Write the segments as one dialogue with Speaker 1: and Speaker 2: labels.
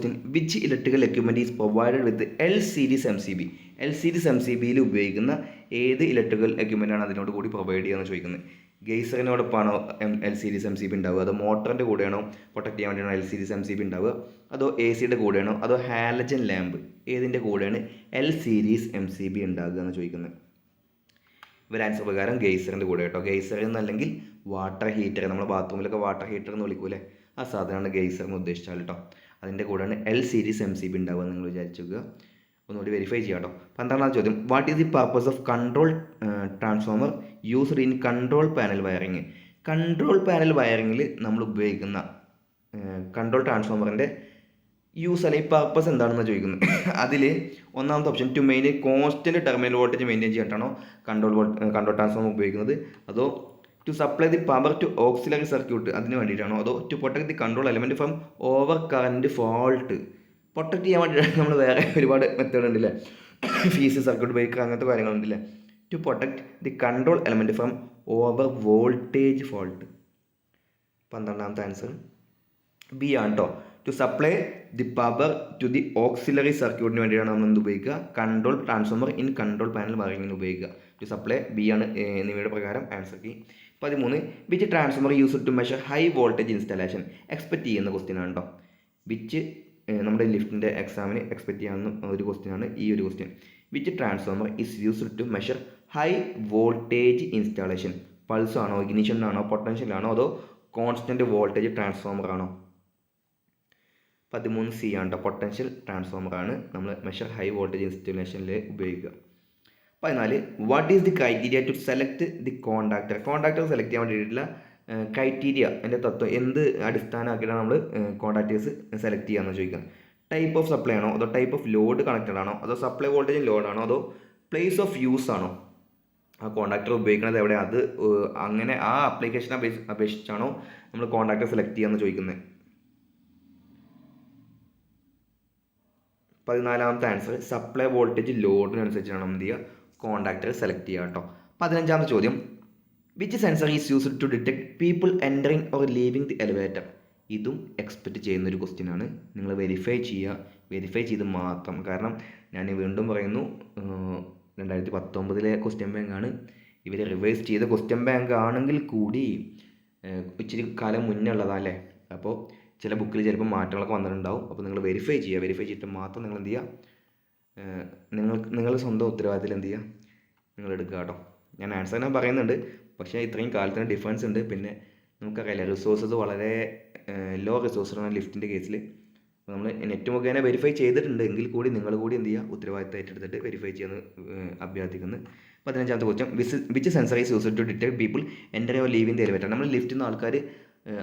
Speaker 1: Question which electrical equipment is provided with L series M C B. L series M C ബിയിൽ ഉപയോഗിക്കുന്ന ഏത് electrical equipment ആണ് അതിനോട് കൂടി പ്രൊവൈഡ് ചെയ്യുകയെന്ന് ചോദിക്കുന്നത്. ഗെയ്സറിനോടൊപ്പമാണോ L series M C B ഉണ്ടാവുക, അതോ മോട്ടറിൻ്റെ കൂടെയാണോ പ്രൊട്ടക്ട് ചെയ്യാൻ വേണ്ടിയാണോ L series M C B ഉണ്ടാവുക, അതോ എ സിയുടെ കൂടെയാണോ, അതോ ഹാലജൻ ലാമ്പ് ഏതിൻ്റെ കൂടെയാണ് L series M C B ഉണ്ടാകുക എന്ന് ചോദിക്കുന്നത്. ഇവർ ആൻസർ പ്രകാരം ഗെയ്സറിൻ്റെ കൂടെ കേട്ടോ. ഗെയ്സർ എന്നല്ലെങ്കിൽ വാട്ടർ ഹീറ്റർ, നമ്മൾ ബാത്റൂമിലൊക്കെ വാട്ടർ ഹീറ്റർ എന്ന് വിളിക്കൂലേ, ആ സാധനമാണ് ഗെയ്സർ എന്ന് ഉദ്ദേശിച്ചാൽ കേട്ടോ. അതിൻ്റെ കൂടെയാണ് L series M C B ഉണ്ടാവുക നിങ്ങൾ വിചാരിച്ചു നോക്കുക. ഒന്നുകൂടി വെരിഫൈ ചെയ്യാം കേട്ടോ. 12ാം ചോദ്യം, what is the purpose of control transformer used in control panel wiring. Control panel വയറിങ്ങിൽ നമ്മൾ ഉപയോഗിക്കുന്ന കൺട്രോൾ ട്രാൻസ്ഫോമറിൻ്റെ യൂസ് അല്ലെങ്കിൽ പർപ്പസ് എന്താണെന്ന് ചോദിക്കുന്നത്. അതിൽ ഒന്നാമത്തെ option to maintain constant terminal voltage maintain ചെയ്യാനാണോ കൺട്രോൾ ട്രാൻസ്ഫോമർ ഉപയോഗിക്കുന്നത്, അതോ to supply the power to auxiliary circuit അതിന് വേണ്ടിയിട്ടാണോ, അതോ to protect the control element from over current fault. Protect ചെയ്യാൻ വേണ്ടിയിട്ടാണ് നമ്മൾ വേറെ ഒരുപാട് മെത്തേഡ് ഉണ്ടല്ലേ, ഫീസ് സർക്യൂട്ട് ബ്രേക്കർ അങ്ങനത്തെ കാര്യങ്ങളുണ്ടല്ലേ. To protect the control element from over voltage fault. 12ാമത്തെ ആൻസർ ബി ആണ് കേട്ടോ. To supply the power to the auxiliary സർക്യൂട്ടിന് വേണ്ടിയിട്ടാണ് നമ്മൾ എന്ത് ഉപയോഗിക്കുക, control transformer in control panel വയറിങ്ങിന് ഉപയോഗിക്കുക. ടു സപ്ലൈ ബി ആണ് എന്നിവയുടെ പ്രകാരം answer key. 13, which transformer use to measure high voltage installation. Expect ചെയ്യുന്ന ക്വസ്റ്റ്യൻ ആണ് കേട്ടോ. വിച്ച് നമ്മുടെ ലിഫ്റ്റിൻ്റെ എക്സാമിന് എക്സ്പെക്റ്റ് ചെയ്യാവുന്ന ഒരു ക്വസ്റ്റ്യനാണ് ഈ ഒരു question. Which transformer is used to measure high voltage installation. Pulse ആണോ, ഇഗ്നിഷൻ ആണോ, പൊട്ടൻഷ്യൽ ആണോ, അതോ കോൺസ്റ്റൻറ്റ് വോൾട്ടേജ് ട്രാൻസ്ഫോമർ ആണോ. 13 സി ആണ് കേട്ടോ. പൊട്ടൻഷ്യൽ ട്രാൻസ്ഫോമർ ആണ് നമ്മൾ മെഷർ ഹൈ വോൾട്ടേജ് ഇൻസ്റ്റലേഷനിൽ ഉപയോഗിക്കുക. 14, what is the criteria to select the contactor. Contactor select ചെയ്യാൻ വേണ്ടിയിട്ടുള്ള ക്രൈറ്റീരിയ, എൻ്റെ തത്വം എന്ത് അടിസ്ഥാനമാക്കിയിട്ടാണ് നമ്മൾ കോണ്ടാക്ടേഴ്സ് സെലക്ട് ചെയ്യാമെന്ന് ചോദിക്കുക. ടൈപ്പ് ഓഫ് സപ്ലൈ ആണോ, അതോ ടൈപ്പ് ഓഫ് ലോഡ് കണക്റ്റഡ് ആണോ, അതോ സപ്ലൈ വോൾട്ടേജ് ലോഡാണോ, അതോ പ്ലേസ് ഓഫ് യൂസ് ആണോ. ആ കോണ്ടാക്ടർ ഉപയോഗിക്കുന്നത് എവിടെ, അത് അങ്ങനെ ആ ആപ്ലിക്കേഷനെ അപേക്ഷിച്ചാണോ നമ്മൾ കോണ്ടാക്ടർ സെലക്ട് ചെയ്യാമെന്ന് ചോദിക്കുന്നത്. 14ാമത്തെ ആൻസർ സപ്ലൈ വോൾട്ടേജ് ലോഡിനനുസരിച്ചാണ് എന്ത് ചെയ്യുക, കോണ്ടാക്ടർ സെലക്ട് ചെയ്യുക കേട്ടോ. 15ാമത്തെ ചോദ്യം, which sensor is used to detect people entering or leaving the elevator. ഇതും എക്സ്പെക്റ്റ് ചെയ്യുന്നൊരു ക്വസ്റ്റ്യൻ ആണ്. നിങ്ങൾ വെരിഫൈ ചെയ്യുക, വെരിഫൈ ചെയ്ത് മാത്രം. കാരണം ഞാൻ വീണ്ടും പറയുന്നു, 2019 ക്വസ്റ്റ്യൻ ബാങ്ക് ആണ്. ഇവർ റിവൈസ് ചെയ്ത ക്വസ്റ്റ്യൻ ബാങ്ക് ആണെങ്കിൽ കൂടി ഇച്ചിരി കാലം മുന്നേ ഉള്ളതല്ലേ, അപ്പോൾ ചില ബുക്കിൽ ചിലപ്പോൾ മാറ്റങ്ങളൊക്കെ വന്നിട്ടുണ്ടാവും. അപ്പോൾ നിങ്ങൾ വെരിഫൈ ചെയ്യുക, വെരിഫൈ ചെയ്തിട്ട് മാത്രം നിങ്ങൾ എന്ത് ചെയ്യുക, നിങ്ങൾ സ്വന്തം ഉത്തരവാദിത്തത്തിൽ എന്ത് ചെയ്യുക, നിങ്ങൾ എടുക്കുക കേട്ടോ. ഞാൻ ആൻസർ ഞാൻ പറയുന്നുണ്ട്, പക്ഷേ ഇത്രയും കാലത്തിന് ഡിഫറൻസ് ഉണ്ട്. പിന്നെ നമുക്കറിയില്ല, റിസോഴ്സസ് വളരെ ലോ റിസോഴ്സാണ് ലിഫ്റ്റിൻ്റെ കേസിൽ. അപ്പോൾ നമ്മൾ നെറ്റ് മുഖേന വെരിഫൈ ചെയ്തിട്ടുണ്ട് എങ്കിൽ കൂടി നിങ്ങൾ കൂടി എന്ത് ചെയ്യുക, ഉത്തരവാദിത്തം ഏറ്റെടുത്തിട്ട് വെരിഫൈ ചെയ്യുന്ന അഭ്യർത്ഥിക്കുന്നു. 15ാമത്തെ question, which sensor is used to detect people entering or leaving the elevator. നമ്മൾ ലിഫ്റ്റിൽ നിന്ന്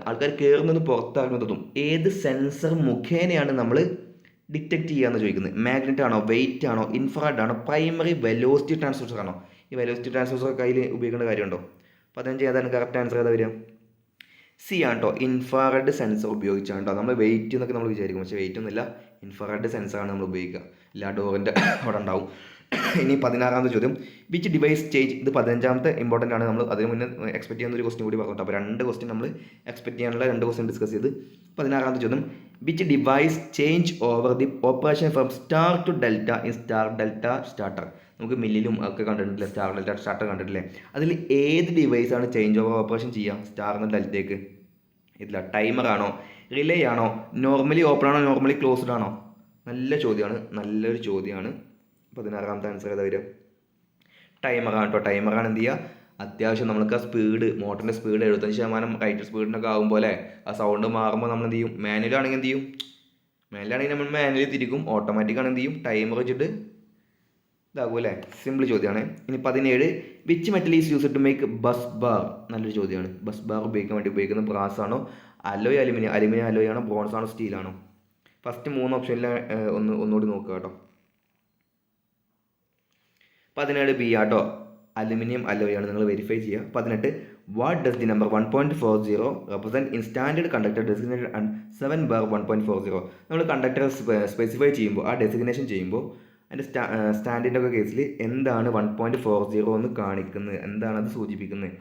Speaker 1: ആൾക്കാർ കയറുന്നതും പുറത്താകുന്നതും ഏത് സെൻസർ മുഖേനയാണ് നമ്മൾ ഡിറ്റക്ട് ചെയ്യാമെന്ന് ചോദിക്കുന്നത്. മാഗ്നറ്റ് ആണോ, വെയിറ്റ് ആണോ, ഇൻഫ്രാറെഡ് ആണോ, പ്രൈമറി വെലോസിറ്റി ട്രാൻസ്ഡ്യൂസർ ആണോ. ഈ വെലോസിറ്റി ട്രാൻസ്ഡ്യൂസർ കയ്യിൽ ഉപയോഗിക്കേണ്ട കാര്യമുണ്ടോ. 15 ഏതാണ് കറക്റ്റ് ആൻസർ ഏതാ വരിക, സി ആണ് കേട്ടോ. ഇൻഫ്രാറെഡ് സെൻസർ ഉപയോഗിച്ചാണ് കേട്ടോ. നമ്മൾ വെയിറ്റ് എന്നൊക്കെ നമ്മൾ വിചാരിക്കും, പക്ഷേ വെയിറ്റ് ഒന്നുമില്ല, ഇൻഫ്രാറെഡ് സെൻസറാണ് നമ്മൾ ഉപയോഗിക്കുക. എല്ലാ ഡോറിൻ്റെ അവിടെ ഉണ്ടാവും. ഇനി 16ാമത്തെ ചോദ്യം, വിച്ച് ഡിവൈസ് ചേഞ്ച്. ഇത് 15ാമത്തെ ഇമ്പോർട്ടൻ്റ് ആണ്. നമ്മൾ അതിന് മുന്നേ എക്സ്പെക്ട് ചെയ്യുന്ന ഒരു ക്വസ്റ്റ്യൻ കൂടി പറഞ്ഞിട്ട്, അപ്പോൾ 2 ക്വസ്റ്റ്യൻ നമ്മൾ എക്സ്പെക്ട് ചെയ്യാനുള്ള 2 ക്വസ്റ്റ്യൻ ഡിസ്കസ് ചെയ്ത്. 16ാമത്തെ ചോദ്യം, which device change over the operation from star to delta in star delta starter. നമുക്ക് മില്ലിലും ഒക്കെ കണ്ടിട്ടില്ലേ, സ്റ്റാർ ഡെൽറ്റ സ്റ്റാർട്ടർ കണ്ടിട്ടില്ലേ. അതിൽ ഏത് ഡിവൈസാണ് ചേഞ്ച് ഓവർ ഓപ്പറേഷൻ ചെയ്യുക സ്റ്റാറിൽ നിന്ന് ഡെൽറ്റയ്ക്ക്. ഇതില്ല, ടൈമർ ആണോ, റിലേ ആണോ, നോർമലി ഓപ്പൺ ആണോ, നോർമലി ക്ലോസ്ഡ് ആണോ. നല്ല ചോദ്യമാണ്, നല്ലൊരു ചോദ്യമാണ്. 16ാമത്തെ ആൻസർ ഏതാ വരിക, ടൈമറാണ് കേട്ടോ. ടൈമറാണ് എന്ത് ചെയ്യുക, അത്യാവശ്യം നമുക്ക് ആ സ്പീഡ്, മോട്ടറിൻ്റെ സ്പീഡ് 75% റൈറ്റ് സ്പീഡിനൊക്കെ ആകുമ്പോൾ അല്ലേ, ആ സൗണ്ട് മാറുമ്പോൾ നമ്മൾ എന്ത് ചെയ്യും, മാനുവലാണെങ്കിൽ എന്ത് ചെയ്യും, മാനുവലാണെങ്കിൽ നമ്മൾ മാനുവലി തിരിക്കും, ഓട്ടോമാറ്റിക് ആണ് എന്ത് ചെയ്യും, ടൈമർ വെച്ചിട്ട് ഇതാകും അല്ലേ. സിമ്പിൾ ചോദ്യമാണ്. ഇനി 17, which metal is used to make bus bar. നല്ലൊരു ചോദ്യമാണ്. ബസ് ബാർ ഉപയോഗിക്കാൻ വേണ്ടി ഉപയോഗിക്കുന്ന ബ്രാസ് ആണോ, അലോയ് അലുമിനിയം അലോയ് ആണോ, ബ്രോൺസ് ആണോ, സ്റ്റീൽ ആണോ. ഫസ്റ്റ് 3 ഓപ്ഷനിൽ ഒന്നുകൂടി നോക്കുക കേട്ടോ. 17 ബി ആട്ടോ, അലുമിനിയം അലോയ് ആണ്. നിങ്ങൾ വെരിഫൈ ചെയ്യുക. 18, what does the number 1.40 represent in standard conductor designated and 7 bar 1.40. നമ്മൾ കണ്ടക്ടർ സ്പെസിഫൈ ചെയ്യുമ്പോൾ, ആ ഡെസിഗ്നേഷൻ ചെയ്യുമ്പോൾ അതിൻ്റെ സ്റ്റാൻഡിൻ്റെ ഒക്കെ കേസിൽ എന്താണ് 1.40 എന്ന് കാണിക്കുന്നത്, എന്താണ് അത് സൂചിപ്പിക്കുന്നത്.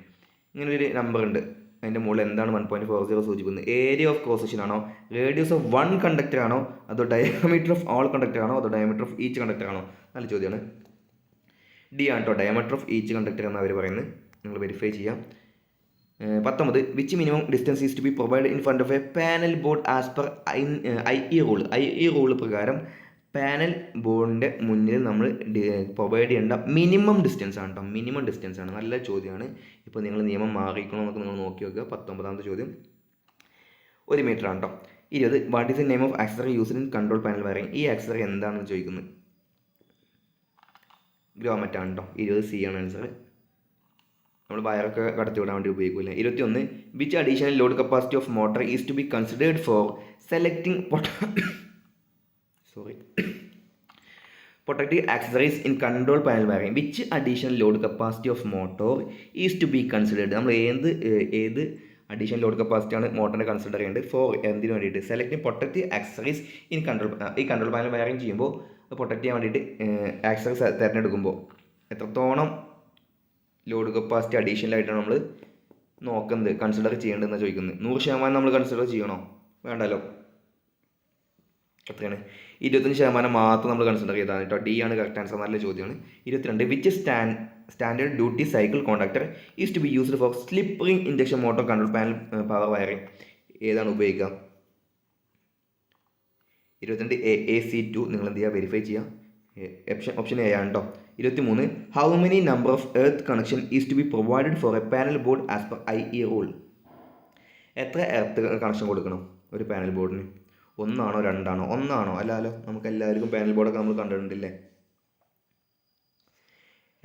Speaker 1: ഇങ്ങനൊരു നമ്പർ ഉണ്ട്. അതിൻ്റെ മുകളിൽ എന്താണ് 1.40 സൂചിപ്പിക്കുന്നത്? ഏരിയ ഓഫ് ക്രോസ് സെക്ഷൻ ആണോ, റേഡിയസ് ഓഫ് വൺ കണ്ടക്ടർ ആണോ, അതോ ഡയമീറ്റർ ഓഫ് ഓൾ കണ്ടക്ടർ ആണോ, അതോ ഡയമീറ്റർ ഓഫ് ഈച്ച് കണ്ടക്ടർ ആണോ? നല്ല ചോദ്യമാണ്. ഡി ആണ് കേട്ടോ, ഡയമീറ്റർ ഓഫ് ഈച്ച് കണ്ടക്ടർ എന്ന് അവർ പറയുന്നത്. നിങ്ങൾ വെരിഫൈ ചെയ്യാം. 19 which minimum distance is to be provide in front of a panel board as per IE rule. IE rule പ്രകാരം പാനൽ ബോർഡിൻ്റെ മുന്നിൽ നമ്മൾ പ്രൊവൈഡ് ചെയ്യേണ്ട മിനിമം ഡിസ്റ്റൻസ് ആണ് കേട്ടോ, മിനിമം ഡിസ്റ്റൻസ് ആണ്. നല്ല ചോദ്യമാണ്. ഇപ്പോൾ നിങ്ങൾ നിയമം മാറിക്കണോ എന്നൊക്കെ നിങ്ങൾ നോക്കി നോക്കുക. 19ാമത്തെ ചോദ്യം 1 മീറ്റർ ആണ് കേട്ടോ. 20 what is the name of accessory used in control panel wiring. ഈ ആക്സസറി എന്താണെന്ന് ചോദിക്കുന്നത്? ഗ്രോമറ്റ് ആണ് കേട്ടോ. 20 C ആണ് ആൻസർ. നമ്മൾ വയറൊക്കെ കടത്തി വിടാൻ വേണ്ടി ഉപയോഗിക്കില്ല. 21 which additional load capacity of motor is to be considered for selecting protective accessories in control panel wiring. Which additional load capacity of motor is to be considered? നമ്മൾ ഏത് അഡീഷണൽ ലോഡ് കപ്പാസിറ്റി ആണ് മോട്ടറിനെ consider ചെയ്യേണ്ടത്? Four എന്തിനു വേണ്ടിയിട്ട്? Selecting protective accessories in control panel wiring ചെയ്യുമ്പോൾ protect ചെയ്യാൻ വേണ്ടിയിട്ട് accessories തിരഞ്ഞെടുക്കുമ്പോൾ എത്രത്തോളം ലോഡ് കപ്പാസിറ്റി അഡീഷണൽ ആയിട്ടാണ് നമ്മൾ നോക്കുന്നത്, കൺസിഡർ ചെയ്യേണ്ടതെന്ന് ചോദിക്കുന്നത്. 100% നമ്മൾ കൺസിഡർ ചെയ്യണോ? വേണ്ടല്ലോ. എത്രയാണ്? 25% മാത്രം നമ്മൾ കൺസിഡർ ചെയ്താൽ കേട്ടോ. ഡി ആണ് കറക്റ്റ് ആൻസർ. നല്ല ചോദ്യമാണ്. 22 which standard duty cycle contactor is to be used for slip ring induction motor control panel power wiring. ഏതാണ് ഉപയോഗിക്കുക? 22 AC2. നിങ്ങൾ എന്ത് ചെയ്യുക? വെരിഫൈ ചെയ്യുക. ഓപ്ഷൻ എ ആണ് കേട്ടോ. 23 how many number of earth connection is to be provided for a panel board as per IE rule. എത്ര earth connection കൊടുക്കണം ഒരു പാനൽ ബോർഡിന്? 1 ആണോ 2 ആണോ? 1 ആണോ? അല്ലല്ലോ, നമുക്ക് എല്ലാവർക്കും പാനൽ ബോർഡൊക്കെ നമ്മൾ കണ്ടിട്ടുണ്ടല്ലേ.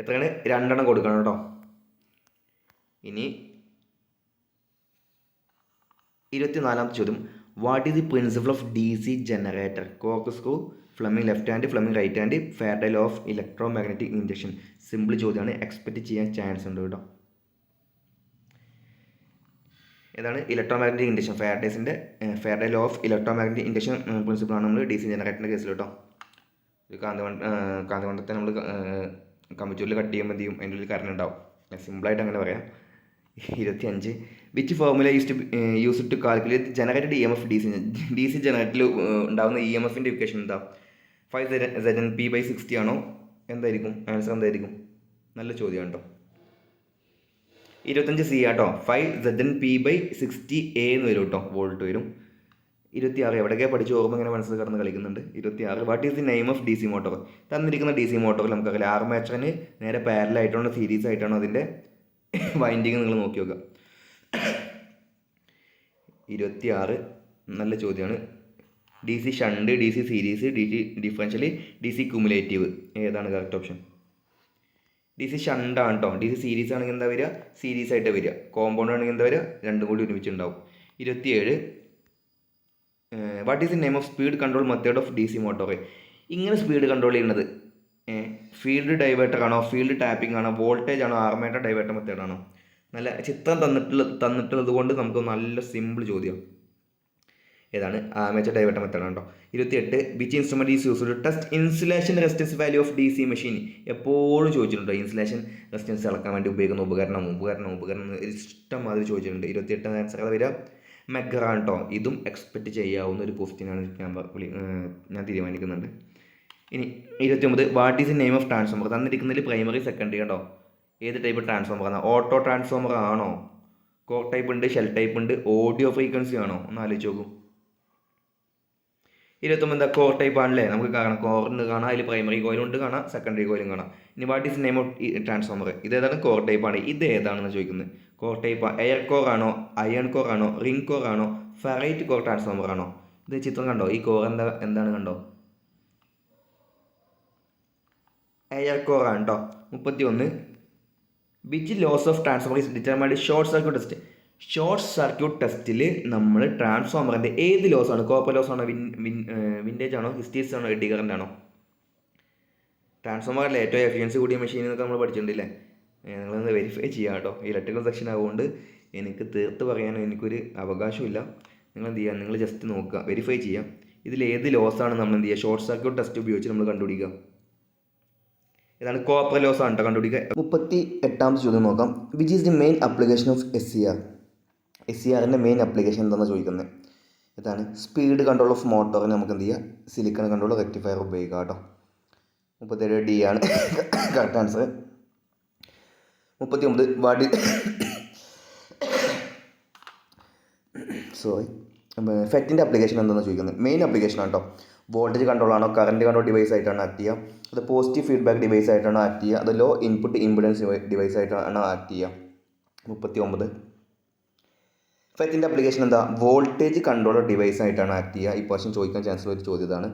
Speaker 1: എത്രയാണ്? 2 കൊടുക്കണം കേട്ടോ. ഇനി 24ാമത്തെ ചോദ്യം what is the principle of DC generator? Corkscrew, Fleming left hand, Fleming right hand, Faraday law of electromagnetic induction. Simple ചോദ്യമാണ്, എക്സ്പെക്റ്റ് ചെയ്യാൻ ചാൻസ് ഉണ്ട് കേട്ടോ. ഏതാണ്? Electromagnetic induction. Faraday law of electromagnetic induction പ്രിൻസിപ്പിളാണ് നമ്മൾ DC ജനറേറ്ററിൻ്റെ കേസിൽ കേട്ടോ. ഒരു കാന്തവണ്ടത്തെ നമ്മൾ കമ്പിച്ചൂരിൽ കട്ട് ചെയ്യുമ്പോൾ എന്ത് ചെയ്യും? അതിൻ്റെ ഉള്ളിൽ കറണ്ട് ഉണ്ടാവും. സിമ്പിളായിട്ട് അങ്ങനെ പറയാം. 25 which formula use to calculate generated EMF DC ജനറേറ്ററിൽ ഉണ്ടാകുന്ന EMFൻ്റെ ഇക്വേഷൻ എന്താ? 5ZnP/60 ആണോ? എന്തായിരിക്കും ആൻസർ? എന്തായിരിക്കും? നല്ല ചോദ്യമാണ് കേട്ടോ. 25 C ആട്ടോ. 5ZnP/60 A എന്ന് വരും കേട്ടോ, വോൾട്ട് വരും. 26 എവിടെയൊക്കെ പഠിച്ച് ഓർമ്മ ഇങ്ങനെ മനസ്സിൽ കിടന്ന് കളിക്കുന്നുണ്ട്. 26 what is the name of DC motor? തന്നിരിക്കുന്ന DC മോട്ടോറിൽ നമുക്കറിയില്ല ആർമേച്ചറിന് നേരെ പാരലായിട്ടാണോ സീരീസ് ആയിട്ടാണോ അതിൻ്റെ വൈൻഡിങ് നിങ്ങൾ നോക്കി നോക്കുക. 26 നല്ല ചോദ്യമാണ്. DC shunt, DC series, DC differential, DC cumulative. ഏതാണ് കറക്റ്റ് ഓപ്ഷൻ? DC ഷണ്ടാണ് കേട്ടോ. DC സീരീസ് ആണെങ്കിൽ എന്താ വരിക? സീരീസ് ആയിട്ട് വരിക. കോമ്പൗണ്ട് ആണെങ്കിൽ എന്താ വരിക? രണ്ടും കൂടി ഒരുമിച്ചുണ്ടാവും. 27 what is the name of speed control method of DC motor? ഇങ്ങനെ സ്പീഡ് കൺട്രോൾ ചെയ്യുന്നത് ഫീൽഡ് ഡൈവേർട്ടർ ആണോ, ഫീൽഡ് ടാപ്പിംഗ് ആണോ, വോൾട്ടേജ് ആണോ, ആർമേറ്റർ ഡൈവേർട്ടർ മെത്തേഡ് ആണോ? നല്ല ചിത്രം തന്നിട്ടുള്ളത് കൊണ്ട് നമുക്ക് നല്ല സിമ്പിൾ ചോദ്യം. ഏതാണ്? ആർമേച്ചർ ഡൈവേർട്ടർ മെത്തേഡ് ആണ് കേട്ടോ. 28 which instrument is used to test insulation resistance value of DC machine? എപ്പോഴും ചോദിച്ചിട്ടുണ്ടോ? ഇൻസുലേഷൻ റെസിസ്റ്റൻസ് അളക്കാൻ വേണ്ടി ഉപയോഗിക്കുന്ന ഉപകരണം ഇഷ്ടംമാതിരി ചോദിച്ചിട്ടുണ്ട്. 28 ആൻസർ വരിക മെഗർ ആണ് കേട്ടോ. ഇതും എക്സ്പെക്റ്റ് ചെയ്യാവുന്ന ഒരു ക്വസ്റ്റ്യനാണ് ഞാൻ തീരുമാനിക്കുന്നുണ്ട്. ഇനി 29 what is the name of transformer? തന്നിരിക്കുന്നതിൽ പ്രൈമറി സെക്കൻഡറി കേട്ടോ. ഏത് ടൈപ്പ് ട്രാൻസ്ഫോമർ ആണ്? ഓട്ടോ ട്രാൻസ്ഫോമർ ആണോ? കോർ ടൈപ്പ് ഉണ്ട്, ഷെൽ ടൈപ്പ് ഉണ്ട്, ഓഡിയോ ഫ്രീക്വൻസി ആണോ? ഒന്ന് ആലോചിച്ച് നോക്കൂ. 29 എന്താ? കോർ ടൈപ്പ് ആണല്ലേ. നമുക്ക് കാണാം, കോറിന് കാണാം, അതിൽ പ്രൈമറി കോയിലുണ്ട് കാണാം, സെക്കൻഡറി കോയിലും കാണാം. ഇനി what is name of transformer? ഇതേതാണ്? കോർ ടൈപ്പ് ആണ്. ഇത് ഏതാണെന്ന് ചോദിക്കുന്നത്. കോർ ടൈപ്പ് എയർ കോർ ആണോ, അയൺ കോർ ആണോ, റിംഗ് കോർ ആണോ, ഫെറൈറ്റ് കോർ ട്രാൻസ്ഫോമർ ആണോ? ഇത് ചിത്രം കണ്ടോ? ഈ കോർ എന്താണ് കണ്ടോ? എയർ കോർ ആണ് കേട്ടോ. 31 which loss of transformer is determined short circuit test? Short circuit ടെസ്റ്റിൽ നമ്മൾ ട്രാൻസ്ഫോമറിൻ്റെ ഏത് ലോസ് ആണ്? കോപ്പർ ലോസ് ആണോ, വിൻറ്റേജ് ആണോ, ഹിസ്റ്റീസ് ആണോ, എഡി കറന്റ് ആണോ? ട്രാൻസ്ഫോമറിലെ ഏറ്റവും എഫിഷ്യൻസി കൂടിയ മെഷീൻ എന്നൊക്കെ നമ്മൾ പഠിച്ചിട്ടുണ്ടല്ലേ. നിങ്ങളൊന്ന് വെരിഫൈ ചെയ്യാം കേട്ടോ. ഇലക്ട്രിക്കൽ സെക്ഷൻ ആയതുകൊണ്ട് എനിക്ക് തീർത്ത് പറയാനോ എനിക്കൊരു അവകാശമില്ല. നിങ്ങൾ എന്ത് ചെയ്യുക? നിങ്ങൾ ജസ്റ്റ് നോക്കുക, വെരിഫൈ ചെയ്യാം. ഇതിൽ ഏത് ലോസാണ് നമ്മൾ എന്ത് ചെയ്യുക? ഷോർട്ട് സർക്യൂട്ട് ടെസ്റ്റ് ഉപയോഗിച്ച് നമ്മൾ കണ്ടുപിടിക്കുക. ഇതാണ് കോപ്പർ ലോസ് ആണ് കേട്ടോ കണ്ടുപിടിക്കുക. 38ാമത്തെ ചോദ്യം നോക്കാം. Which is the main application of SCR? SCRൻ്റെ മെയിൻ ആപ്ലിക്കേഷൻ എന്താണെന്ന് ചോദിക്കുന്നത്. ഇതാണ് സ്പീഡ് കൺട്രോൾ ഓഫ് മോട്ടോറിന് നമുക്ക് എന്ത് ചെയ്യുക, സിലിക്കൺ കൺട്രോൾ റെക്ടിഫയർ ഉപയോഗിക്കുക കേട്ടോ. 37 D ആണ് കറക്റ്റ് ആൻസർ. 39 വാട്ട് ഫെറ്റിൻ്റെ ആപ്ലിക്കേഷൻ എന്താണെന്ന് ചോദിക്കുന്നത്. മെയിൻ ആപ്ലിക്കേഷൻ ആണ് കേട്ടോ. വോൾട്ടേജ് കൺട്രോൾ ആണോ, കറണ്ട് കൺട്രോൾ ഡിവൈസ് ആയിട്ടാണ് ആക്ട് ചെയ്യുക, അത് പോസിറ്റീവ് ഫീഡ്ബാക്ക് ഡിവൈസ് ആയിട്ടാണ് ആക്ട് ചെയ്യുക, അത് ലോ ഇൻപുട്ട് ഇമ്പിഡൻസ് ഡിവൈസ് ആയിട്ടാണ് ആക്ട് ചെയ്യുക. 39 ഫെറ്റിൻ്റെ ആപ്ലിക്കേഷൻ എന്താ, വോൾട്ടേജ് കൺട്രോളർ ഡിവൈസ് ആയിട്ടാണ് ആക്ട് ചെയ്യുക. ഈ ക്വസ്റ്റ്യൻ ചോദിക്കാൻ ചാൻസ് ഉള്ള ഒരു ചോദ്യമാണ്.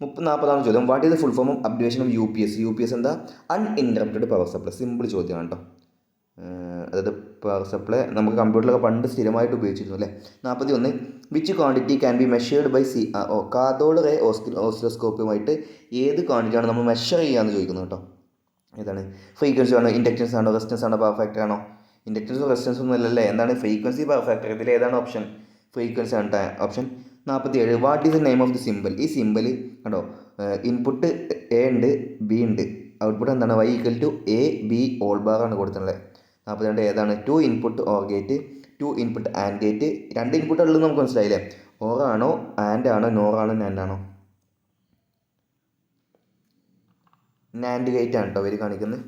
Speaker 1: 40 ചോദ്യം, what is the full form of updation of UPS എന്താ, അൺഇൻറ്ററപ്റ്റഡ് പവർ സപ്ലൈ. സിമ്പിൾ ചോദ്യമാണ് കേട്ടോ. അതായത് പവർ സപ്ലൈ നമുക്ക് കമ്പ്യൂട്ടറിലൊക്കെ പണ്ട് സ്ഥിരമായിട്ട് ഉപയോഗിച്ചിരുന്നു അല്ലേ. 41 which quantity can be measured by cathode ray ഓസിലോസ്കോപ്പുമായിട്ട് ഏത് ക്വാണ്ടിറ്റിയാണ് നമ്മൾ മെഷർ ചെയ്യാമെന്ന് ചോദിക്കുന്നത് കേട്ടോ. ഏതാണ്, ഫ്രീക്വൻസി ആണോ, ഇൻഡക്റ്റൻസ് ആണോ, റെസിസ്റ്റൻസ് ആണോ, പവർ ഫാക്ടർ ആണോ? ഇൻഡക്റ്റൻസും റെസിസ്റ്റൻസും ഒന്നും അല്ലല്ലേ. എന്താണ് ഫ്രീക്വൻസി, പവർ ഫാക്ടർ, ഇതിൽ ഏതാണ് ഓപ്ഷൻ? ഫ്രീക്വൻസി ആണ് option. 47 what is the name of the simple. ഈ സിമ്പിൾ കണ്ടോ, ഇൻപുട്ട് A ഉണ്ട്, B ഉണ്ട്, ഔട്ട്പുട്ട് എന്താണ്, Y = AB ഓൾ ബാർ ആണ് കൊടുത്തിട്ടുള്ളത്. 42 ഏതാണ്, 2 input OR gate, 2 input AND gate. 2 input ഉള്ളത് നമുക്ക് മനസ്സിലായില്ലേ. OR ആണോ, AND ആണോ, NOR ആണോ, NAND ആണോ? NAND ഗേറ്റ് ആണ് കേട്ടോ ഇവർ കാണിക്കുന്നത്.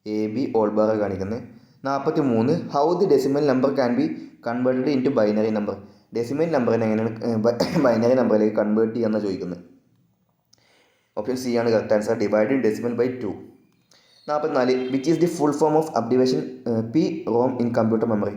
Speaker 1: AB ഓൾ ബാർ കാണിക്കുന്നത്. 43 how the decimal number can be converted into binary number. Decimal നമ്പറിനെ എങ്ങനെയാണ് ബൈനറി നമ്പറിലേക്ക് കൺവേർട്ട് ചെയ്യാമെന്നാണ് ചോദിക്കുന്നത്. ഓപ്ഷൻ സി ആണ് correct answer, divide decimal by 2. 44 which is the full form of abbreviation PROM in computer memory.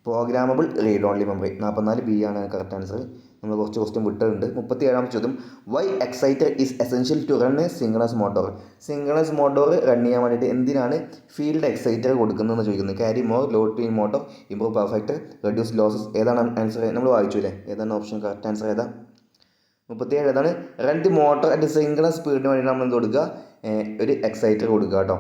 Speaker 1: Programmable read only memory. 44 B ആണ് correct answer. നമ്മൾ കുറച്ച് question വിട്ടിട്ടുണ്ട്. 37 ചോദ്യം, why exciter is essential to run a synchronous motor. Synchronous motor run ചെയ്യാൻ വേണ്ടിയിട്ട് എന്തിനാണ് field exciter കൊടുക്കുന്നതെന്ന് ചോദിക്കുന്നത്. Carry more load to in motor, improve power factor, reduce losses. ഏതാണ് ആൻസർ? നമ്മൾ വായിച്ചു അല്ലേ, ഏതാണ് ഓപ്ഷൻ കറക്റ്റ് ആൻസർ ഏതാ? 37 ഏതാണ്, റൺ ദി മോട്ടോർ അറ്റ് സിംഗ്ലസ് സ്പീഡിന് വേണ്ടി നമ്മൾ എന്ത് കൊടുക്കുക, ഒരു എക്സൈറ്റർ കൊടുക്കുക കേട്ടോ.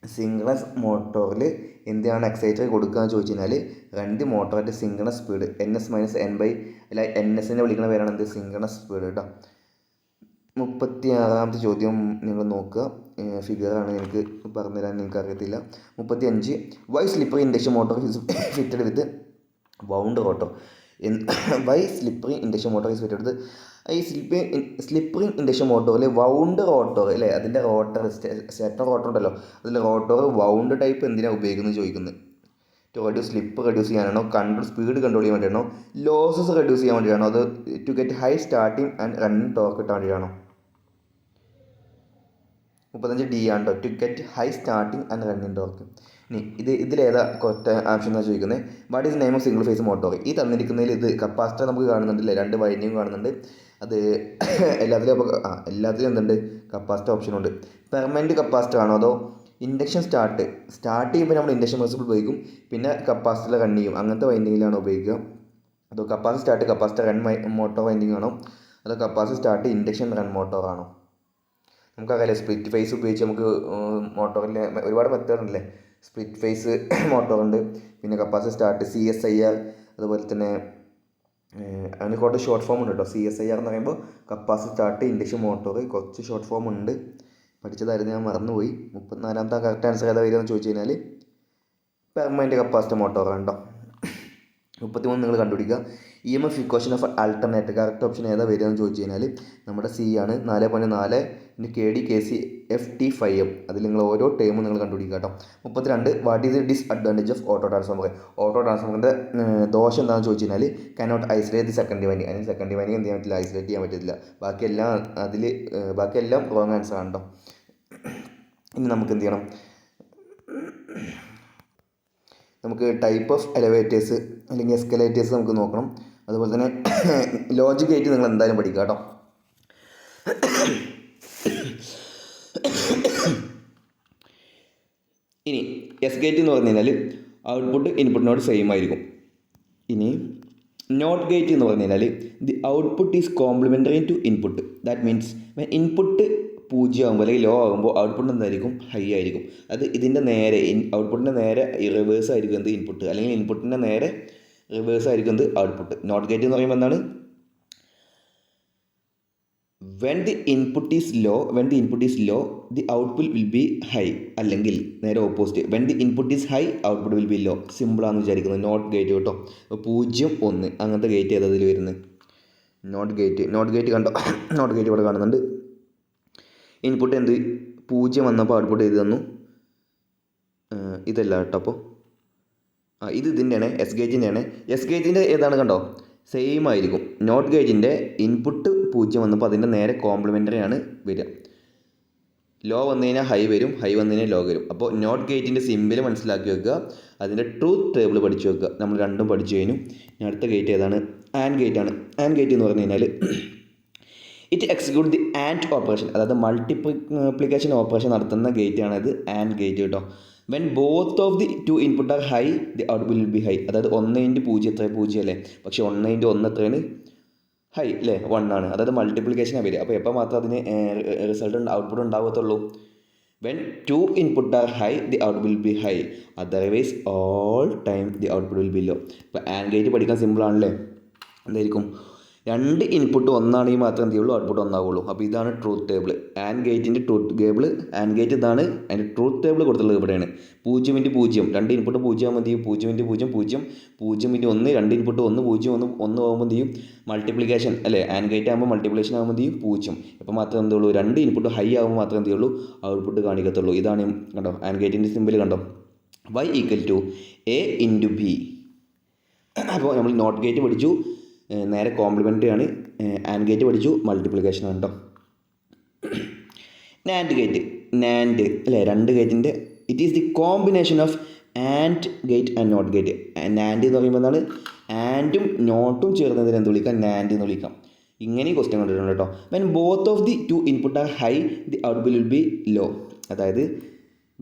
Speaker 1: സിംഗ്ലസ് മോട്ടോറിൽ എന്തിനാണ് എക്സൈറ്റർ കൊടുക്കുക എന്ന് ചോദിച്ചു കഴിഞ്ഞാൽ, രണ്ട് motor at synchronous speed NS - N/, അല്ല NSനെ വിളിക്കുന്ന പേരാണ് എന്ത്, സിംഗ്ലസ് സ്പീഡ് കേട്ടോ. 36 ചോദ്യം നിങ്ങൾ നോക്കുക, ഫിഗറാണ് എനിക്ക് പറഞ്ഞുതരാൻ എനിക്കറിയത്തില്ല. 35 why slippery induction motor is fitted with wound rotor. Why slippery induction motor is fitted with, ഈ സ്ലിപ്പറിങ് ഇൻഡക്ഷൻ മോട്ടോറിൽ വൗണ്ട് റോട്ടർ അല്ലേ, അതിൻ്റെ റോട്ടർ സ്റ്റേറ്റർ റോട്ടർ ഉണ്ടല്ലോ, അതിൽ റോട്ടർ വൗണ്ട് ടൈപ്പ് എന്തിനാണ് ഉപയോഗിക്കുന്നത് ചോദിക്കുന്നത്. ടു റെഡ്യൂസ് സ്ലിപ്പ് റെഡ്യൂസ് ചെയ്യാനാണോ, സ്പീഡ് കൺട്രോൾ ചെയ്യാൻ വേണ്ടിയാണോ, ലോസസ് റെഡ്യൂസ് ചെയ്യാൻ വേണ്ടിയാണോ, അത് to get high starting and running torque കിട്ടാൻ വേണ്ടിയാണോ? 35 D ആണ് കേട്ടോ, to get high starting and running torque. ഇനി ഇതിലേതാ കറക്റ്റ് ആപ്ഷൻ എന്നാണ് ചോദിക്കുന്നത്. What is name of single phase motor. ഈ തന്നിരിക്കുന്നതിൽ ഇത് കപ്പാസിറ്റർ നമുക്ക് കാണുന്നുണ്ടല്ലേ, 2 വൈൻഡിങ് കാണുന്നുണ്ട്. അത് എല്ലാത്തിലും എന്തുണ്ട്, കപ്പാസിറ്റർ ഓപ്ഷനുണ്ട്. പെർമനൻറ്റ് കപ്പാസിറ്റർ ആണോ, അതോ ഇൻഡക്ഷൻ സ്റ്റാർട്ട് ചെയ്യുമ്പോൾ നമ്മൾ ഇൻഡക്ഷൻ പ്രിൻസിപ്പിൾ ഉപയോഗിക്കും, പിന്നെ കപ്പാസിറ്റർ റൺ ചെയ്യും, അങ്ങനത്തെ വൈൻഡിങ്ങിലാണ് ഉപയോഗിക്കുക. അതോ capacitor start capacitor run motor winding ആണോ, അതോ capacitor start induction run motor ആണോ? നമുക്കറിയാലേ സ്പ്ലിറ്റ് ഫേസ് ഉപയോഗിച്ച് നമുക്ക് മോട്ടോറിൽ ഒരുപാട് മെത്തേഡ് ഉണ്ടല്ലേ. സ്പ്ലിറ്റ് ഫേസ് മോട്ടോറുണ്ട്, പിന്നെ കപ്പാസിറ്റർ സ്റ്റാർട്ട്, CSIR, അതുപോലെ തന്നെ അതിന് കുറച്ച് ഷോർട്ട് ഫോം ഉണ്ട് കേട്ടോ. CSIR എന്ന് പറയുമ്പോൾ കപ്പാസിറ്റർ സ്റ്റാർട്ട് ഇൻഡക്ഷൻ മോട്ടോർ, കുറച്ച് ഷോർട്ട് ഫോം ഉണ്ട്, പഠിച്ചതായിരുന്നു, ഞാൻ മറന്നുപോയി. 34 കറക്റ്റ് ആൻസർ ഏതാ വരിക എന്ന് ചോദിച്ചു കഴിഞ്ഞാൽ പെർമനൻറ്റ് കപ്പാസിറ്റർ മോട്ടോറാണ് കേട്ടോ. 33 നിങ്ങൾ കണ്ടുപിടിക്കുക. EMF equation of alternate correct option ഏതാ വരിക എന്ന് ചോദിച്ചു കഴിഞ്ഞാൽ നമ്മുടെ C ആണ്. 4.4 ഇനി KD KC FT5M. അതിൽ നിങ്ങൾ ഓരോ ടേമും നിങ്ങൾ കണ്ടുപിടിക്കുക കേട്ടോ. 32 what is the disadvantage of auto transformer. Auto ട്രാൻസ്ഫോമറിൻ്റെ ദോഷം എന്താണെന്ന് ചോദിച്ചു കഴിഞ്ഞാൽ cannot isolate the secondary winding. അതിന് സെക്കൻഡറി വൈൻഡിങ് എന്ത് ചെയ്യാൻ പറ്റില്ല, ഐസൊലേറ്റ് ചെയ്യാൻ പറ്റത്തില്ല. ബാക്കിയെല്ലാം റോങ് ആൻസർ ആണ് കേട്ടോ. ഇനി നമുക്ക് എന്ത് ചെയ്യണം, നമുക്ക് ടൈപ്പ് ഓഫ് എലവേറ്റേഴ്സ് അല്ലെങ്കിൽ എസ്കലേറ്റേഴ്സ് നമുക്ക് നോക്കണം. അതുപോലെ തന്നെ ലോജിക് ഗേറ്റ് നിങ്ങൾ എന്തായാലും പഠിക്കുക കേട്ടോ. ഇനി എസ് ഗേറ്റ് എന്ന് പറഞ്ഞു കഴിഞ്ഞാൽ ഔട്ട്പുട്ട് ഇൻപുട്ടിനോട് സെയിം ആയിരിക്കും. ഇനി നോട്ട് ഗേറ്റ് എന്ന് പറഞ്ഞു കഴിഞ്ഞാൽ the output is complementary to input. That means input 0 ആകുമ്പോൾ അല്ലെങ്കിൽ ലോ ആകുമ്പോൾ ഔട്ട്പുട്ട് എന്തായിരിക്കും, ഹൈ ആയിരിക്കും. അത് ഇതിൻ്റെ നേരെ ഔട്ട്പുട്ടിൻ്റെ നേരെ റിവേഴ്സ് ആയിരിക്കും എന്ത്, ഇൻപുട്ട്, അല്ലെങ്കിൽ ഇൻപുട്ടിൻ്റെ നേരെ റിവേഴ്സ് ആയിരിക്കും എന്ത്, ഔട്ട്പുട്ട്. നോട്ട് ഗേറ്റ് എന്ന് പറയുമ്പോൾ എന്താണ്, when the input is low the output will be high, അല്ലെങ്കിൽ നേരെ opposite, when the input is high output will be low. സിമ്പിളാണെന്ന് വിചാരിക്കുന്നത്. നോട്ട് ഗേറ്റ് കേട്ടോ. 0, 1 അങ്ങനത്തെ ഗേറ്റ് ഏതതിൽ വരുന്നത്? നോട്ട് ഗേറ്റ് കണ്ടോ? നോട്ട് ഗേറ്റ് ഇവിടെ കാണുന്നുണ്ട്. ഇൻപുട്ട് 0 വന്നപ്പോൾ ഔട്ട്പുട്ട് ചെയ്ത് തന്നു. ഇതല്ല കേട്ടോ. അപ്പോൾ ഇതിൻ്റെയാണ് എസ് ഗേറ്റിൻ്റെയാണ്. എസ് ഗേറ്റിൻ്റെ ഏതാണ് കണ്ടോ? സെയിം ആയിരിക്കും. നോട്ട് ഗേറ്റിൻ്റെ ഇൻപുട്ട് 0 വന്നപ്പോൾ അതിൻ്റെ നേരെ കോംപ്ലിമെൻ്ററി ആണ് വരിക. ലോ വന്നു കഴിഞ്ഞാൽ ഹൈ വരും, ഹൈ വന്നു കഴിഞ്ഞാൽ ലോ വരും. അപ്പോൾ നോട്ട് ഗേറ്റിൻ്റെ സിമ്പിൾ മനസ്സിലാക്കി വെക്കുക, അതിൻ്റെ ട്രൂത്ത് ടേബിൾ പഠിച്ചു വെക്കുക. നമ്മൾ രണ്ടും പഠിച്ചു കഴിഞ്ഞു. ഇനി അടുത്ത ഗേറ്റ് ഏതാണ്? ആൻഡ് ഗേറ്റ് ആണ്. ആൻഡ് ഗേറ്റ് എന്ന് പറഞ്ഞു കഴിഞ്ഞാൽ it execute the and operation, അതായത് മൾട്ടിപ്ലിക്കേഷൻ ഓപ്പറേഷൻ നടത്തുന്ന ഗേറ്റാണ് ഇത് ആൻഡ് ഗേറ്റ് കേട്ടോ. When both of the two input are high the output will be high. അതായത് 1 × 0 0 അല്ലേ? പക്ഷേ 1 × 1 എത്രയാണ്? ഹൈ അല്ലേ? 1 ആണ്. അതായത് മൾട്ടിപ്ലിക്കേഷനാണ് വരിക. അപ്പോൾ എപ്പോൾ മാത്രം അതിന് റിസൾട്ട് ഔട്ട്പുട്ട് ഉണ്ടാകത്തുള്ളൂ? When 2 input are high the output will be high, otherwise all time the output will be low. ഇപ്പോൾ ആൻഡ് ഗേറ്റ് പഠിക്കാൻ സിമ്പിളാണല്ലേ? എന്തായിരിക്കും? 2 ഇൻപുട്ട് ഒന്നാണെങ്കിൽ മാത്രമേ എന്ത് ചെയ്യുള്ളൂ? ഔട്ട്പുട്ട് ഒന്നാവുള്ളൂ. അപ്പോൾ ഇതാണ് ട്രൂത്ത് ടേബിൾ. ആൻഡ് ഗേറ്റിൻ്റെ ട്രൂത്ത് ടേബിൾ, ആൻഡ് ഗേറ്റ് ഇതാണ്. അതിൻ്റെ ട്രൂത്ത് ടേബിൾ കൊടുത്തുള്ളത് ഇവിടെയാണ്. 0 × 0, 2 ഇൻപുട്ട് 0 ആകുമ്പോൾ എന്ത് ചെയ്യും? 0 × 0 0, 0 × 1, 2 ഇൻപുട്ട് 1 0 1 1 ആകുമ്പോൾ എന്ത് ചെയ്യും? മൾട്ടിപ്ലിക്കേഷൻ അല്ലേ? ആൻഡ് ഗേറ്റ് ആകുമ്പോൾ മൾട്ടിപ്ലിക്കേഷൻ ആകുമ്പോൾ എന്ത് ചെയ്യും? 0. അപ്പോൾ മാത്രമേ എന്തുള്ളൂ? 2 ഇൻപുട്ട് ഹൈ ആകുമ്പോൾ മാത്രമേ എന്ത് ചെയ്യുള്ളൂ? ഔട്ട്പുട്ട് കാണിക്കത്തുള്ളൂ. ഇതാണ് കണ്ടോ ആൻഡ് ഗേറ്റിൻ്റെ സിമ്പിൾ കണ്ടോ? y = a × b. അപ്പോൾ നമ്മൾ നോട്ട് ഗേറ്റ് പഠിച്ചു, നേരെ കോംപ്ലിമെൻ്ററി ആണ്. ആൻഡ് ഗേറ്റ് പഠിച്ചു, മൾട്ടിപ്ലിക്കേഷൻ ആണ് കേട്ടോ. നാൻഡ് ഗേറ്റ്, നാൻഡ് അല്ലേ? 2 ഗേറ്റിൻ്റെ it is the combination of and gate and not gate. NAND എന്ന് പറയുമ്പോൾ എന്താണ്? ആൻഡും നോട്ടും ചേർന്നതിന് എന്ത് വിളിക്കാം? നാൻഡ് എന്ന് വിളിക്കാം. ഇങ്ങനെയും ക്വസ്റ്റ്യൻ കണ്ടിട്ടുണ്ട് കേട്ടോ. When both of the two input are high the output will be low. അതായത്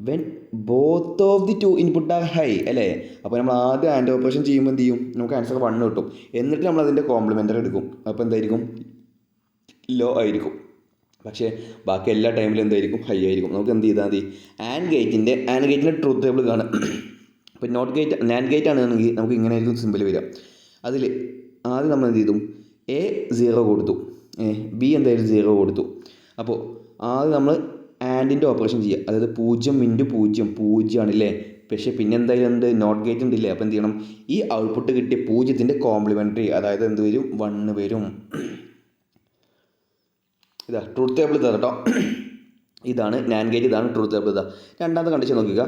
Speaker 1: when both of the two input are high അല്ലേ? അപ്പോൾ നമ്മൾ ആദ്യം ആൻഡ് ഓപ്പറേഷൻ ചെയ്യുമ്പോൾ എന്ത് ചെയ്യും? നമുക്ക് ആൻസർ 1 കിട്ടും. എന്നിട്ട് നമ്മൾ അതിൻ്റെ കോംപ്ലിമെൻ്ററി എടുക്കും. അപ്പോൾ എന്തായിരിക്കും? ലോ ആയിരിക്കും. പക്ഷേ ബാക്കി എല്ലാ ടൈമിലും എന്തായിരിക്കും? ഹൈ ആയിരിക്കും. നമുക്ക് എന്ത് ചെയ്താൽ മതി? ആൻഡ് ഗേറ്റിൻ്റെ ട്രൂത്ത് ടേബിൾ കാണാം. ഇപ്പോൾ നോട്ട് ഗേറ്റ് നാൻഡ് ഗേറ്റ് ആണെങ്കിൽ നമുക്ക് ഇങ്ങനെ ആയിരിക്കും സിമ്പിൾ വരിക. അതിൽ ആദ്യം നമ്മൾ എന്ത് ചെയ്തു? A 0 കൊടുത്തു, B എന്തായാലും 0 കൊടുത്തു. അപ്പോൾ ആദ്യം നമ്മൾ ആൻഡിൻ്റെ ഓപ്പറേഷൻ ചെയ്യുക. അതായത് 0 × 0 0 ആണല്ലേ? പക്ഷേ പിന്നെ എന്തായാലും ഉണ്ട്? നോട്ട് ഗേറ്റ് ഉണ്ടില്ലേ? അപ്പോൾ എന്ത് ചെയ്യണം? ഈ ഔട്ട്പുട്ട് കിട്ടിയ 0ൻ്റെ കോംപ്ലിമെൻ്ററി, അതായത് എന്ത് വരും? 1 വരും. ഇതാ ട്രൂത്ത് ടേബിൾ ഇതാ കേട്ടോ. ഇതാണ് നാൻഡ് ഗേറ്റ്, ഇതാണ് ട്രൂത്ത് ടേബിൾ. ഇതാ രണ്ടാമത്തെ കണ്ടീഷൻ നോക്കുക.